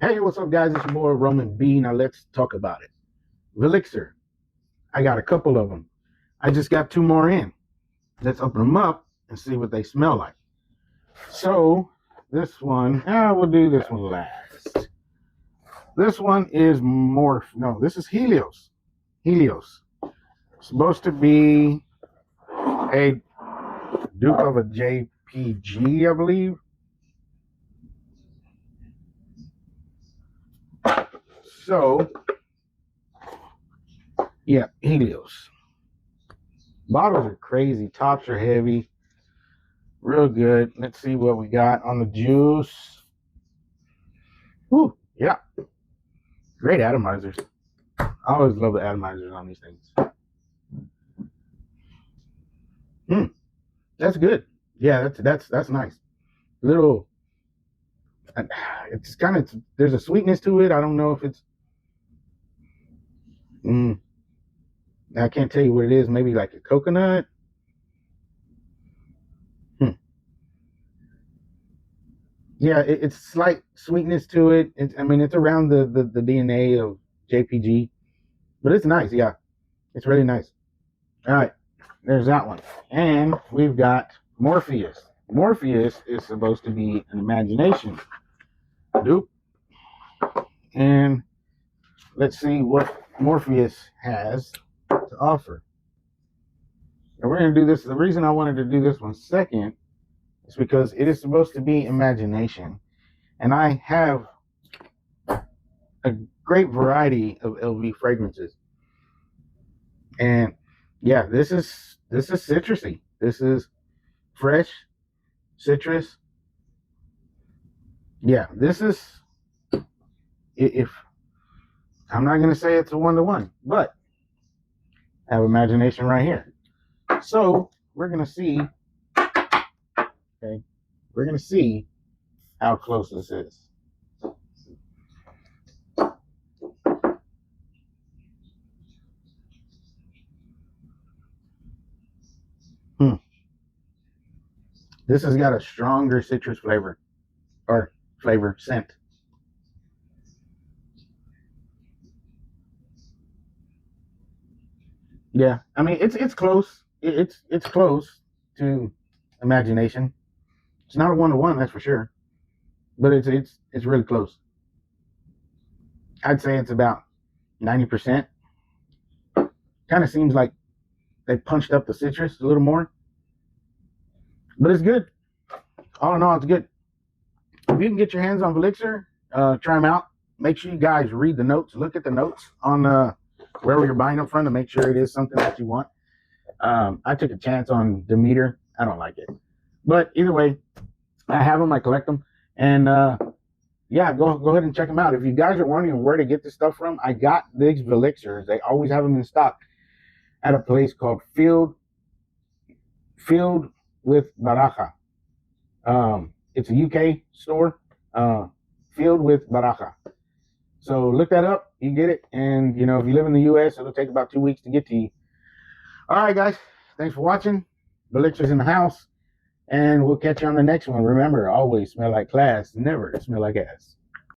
Hey, what's up, guys? It's your boy Roman B. Now let's talk about it. Velixir. I got a couple of them. I just got two more in. Let's open them up and see what they smell like. So this one, we'll do this one last. This one is no, this is Helios. Helios. Supposed to be a dupe of a JPG, I believe. So, yeah, Helios. Bottles are crazy. Tops are heavy. Real good. Let's see what we got on the juice. Whew, yeah. Great atomizers. I always love the atomizers on these things. That's good. Yeah, that's nice. Little, it's kind of, there's a sweetness to it. I don't know if it's, I can't tell you what it is. Maybe like a coconut. Yeah, it's slight sweetness to it. I mean, it's around the DNA of JPG, but it's nice. Yeah, it's really nice. All right, there's that one. And we've got Morpheus. Morpheus is supposed to be an imagination dupe. And let's see what Morpheus has to offer. And we're going to do this. The reason I wanted to do this one second is because it is supposed to be imagination. And I have a great variety of LV fragrances. And yeah, this is citrusy. This is fresh citrus. Yeah, this is, if I'm not going to say it's a one-to-one, but I have imagination right here. So we're going to see, okay, we're going to see how close this is. This has got a stronger citrus flavor, or flavor scent. Yeah, I mean it's close. It's close to imagination. It's not a one-to-one, that's for sure, but it's really close. I'd say it's about 90%. Kind of seems like they punched up the citrus a little more, but it's good. All in all, it's good. If you can get your hands on Velixir, try them out. Make sure you guys read the notes. Look at the notes on wherever you're buying them from to make sure it is something that you want. I took a chance on Demeter. I don't like it, but either way, I have them. I collect them, and yeah, go ahead and check them out. If you guys are wondering where to get this stuff from, I got these Velixirs. They always have them in stock at a place called Field with Baraja. It's a UK store. Field with Baraja. So look that up. You get it, and you know if you live in the US, it'll take about 2 weeks to get to you. All right, guys. Thanks for watching. Velixir's in the house, and we'll catch you on the next one. Remember, always smell like class, never smell like ass.